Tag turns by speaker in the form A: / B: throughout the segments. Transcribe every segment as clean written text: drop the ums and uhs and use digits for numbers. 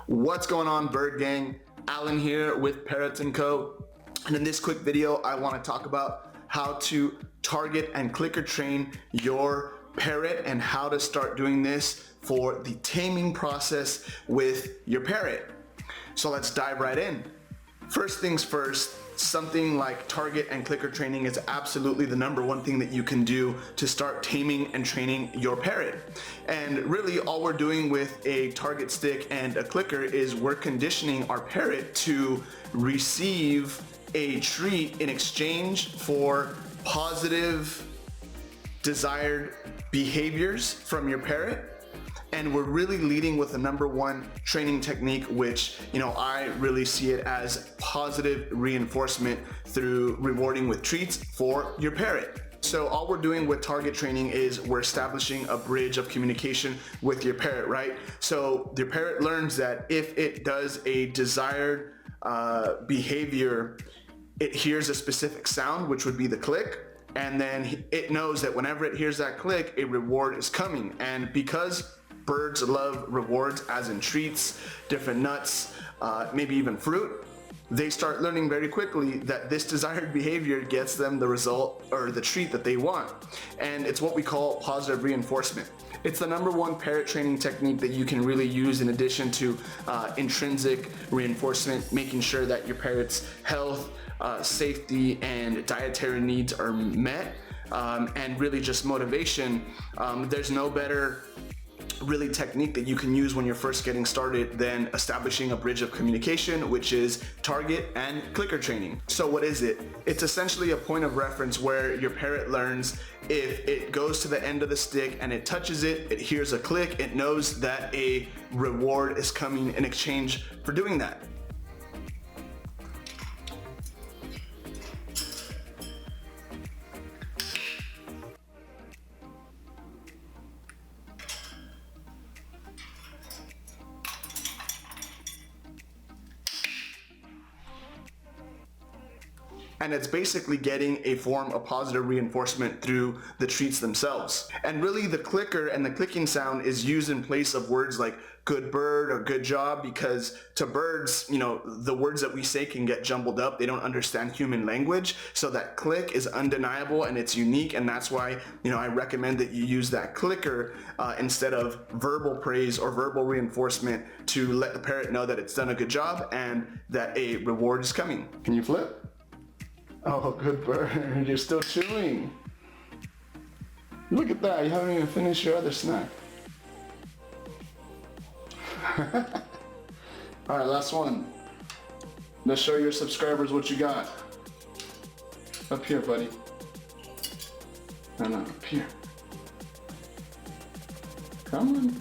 A: What's going on, bird gang? Alan here with Parrots&Co. And in this quick video, I want to talk about how to target and clicker train your parrot and how to start doing this for the taming process with your parrot. So let's dive right in. First things first, something like target and clicker training is absolutely the number one thing that you can do to start taming and training your parrot. And really all we're doing with a target stick and a clicker is we're conditioning our parrot to receive a treat in exchange for positive desired behaviors from your parrot. And we're really leading with the number one training technique, which, I really see it as positive reinforcement through rewarding with treats for your parrot. So all we're doing with target training is we're establishing a bridge of communication with your parrot, right? So your parrot learns that if it does a desired behavior, it hears a specific sound, which would be the click. And then it knows that whenever it hears that click, a reward is coming. And because birds love rewards, as in treats, different nuts, maybe even fruit, they start learning very quickly that this desired behavior gets them the result or the treat that they want. And it's what we call positive reinforcement. It's the number one parrot training technique that you can really use in addition to intrinsic reinforcement, making sure that your parrot's health, safety, and dietary needs are met, and really just motivation. There's no better really technique that you can use when you're first getting started than establishing a bridge of communication, which is target and clicker training. So what is it? It's essentially a point of reference where your parrot learns if it goes to the end of the stick and it touches it, it hears a click, it knows that a reward is coming in exchange for doing that. And it's basically getting a form of positive reinforcement through the treats themselves. And really the clicker and the clicking sound is used in place of words like good bird or good job, because to birds, the words that we say can get jumbled up. They don't understand human language. So that click is undeniable and it's unique. And that's why, I recommend that you use that clicker instead of verbal praise or verbal reinforcement to let the parrot know that it's done a good job and that a reward is coming. Can you flip? Oh, good bird, you're still chewing. Look at that, you haven't even finished your other snack. All right, last one. Let's show your subscribers what you got. Up here, buddy. No, up here. Come on.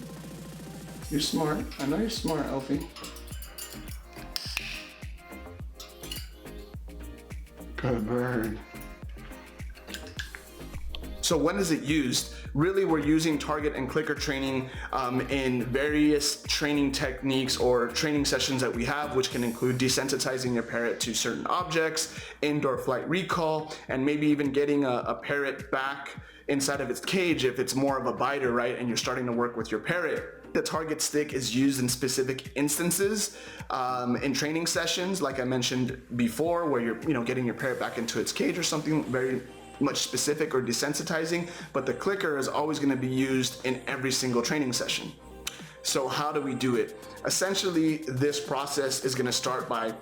A: You're smart. I know you're smart, Elfie. Good bird. So when is it used? Really, we're using target and clicker training in various training techniques or training sessions that we have, which can include desensitizing your parrot to certain objects, indoor flight recall, and maybe even getting a parrot back inside of its cage if it's more of a biter, right? And you're starting to work with your parrot. The target stick is used in specific instances in training sessions, like I mentioned before, where you're getting your parrot back into its cage or something very much specific or desensitizing, but the clicker is always going to be used in every single training session. So how do we do it? Essentially, this process is going to start by,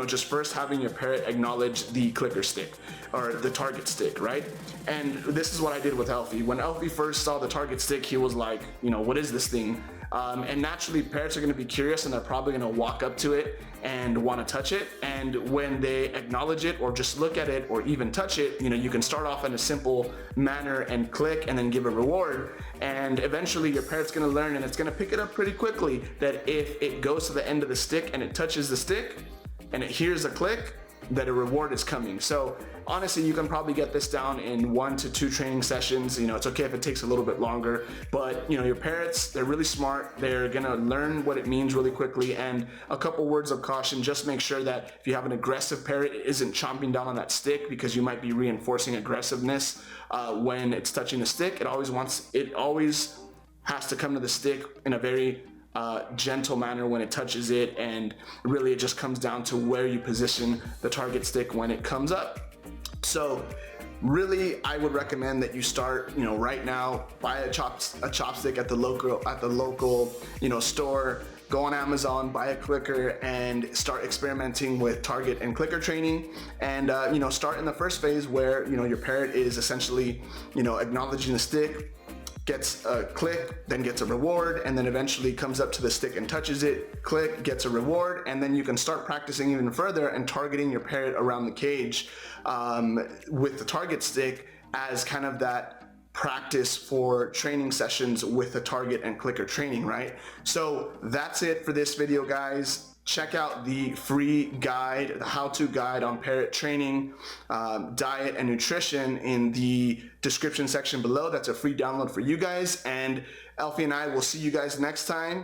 A: just first having your parrot acknowledge the clicker stick or the target stick, right? And this is what I did with Elfie. When Elfie first saw the target stick, he was like, what is this thing? And naturally, parrots are going to be curious and they're probably going to walk up to it and want to touch it. And when they acknowledge it or just look at it or even touch it, you can start off in a simple manner and click and then give a reward. And eventually your parrot's going to learn, and it's going to pick it up pretty quickly, that if it goes to the end of the stick and it touches the stick and it hears a click, that a reward is coming. So honestly, you can probably get this down in 1 to 2 training sessions. It's okay if it takes a little bit longer, but your parrots, they're really smart. They're gonna learn what it means really quickly. And a couple words of caution, just make sure that if you have an aggressive parrot, it isn't chomping down on that stick, because you might be reinforcing aggressiveness when it's touching the stick. It always has to come to the stick in a very gentle manner when it touches it, and really it just comes down to where you position the target stick when it comes up. So really, I would recommend that you start, right now, buy a chopstick at the local, store. Go on Amazon, buy a clicker, and start experimenting with target and clicker training. And start in the first phase where your parrot is essentially acknowledging the stick, gets a click, then gets a reward, and then eventually comes up to the stick and touches it, click, gets a reward, and then you can start practicing even further and targeting your parrot around the cage with the target stick as kind of that practice for training sessions with the target and clicker training, right? So that's it for this video, guys. Check out the free guide, the how-to guide on parrot training, diet, and nutrition in the description section below. That's a free download for you guys. And Elfie and I will see you guys next time.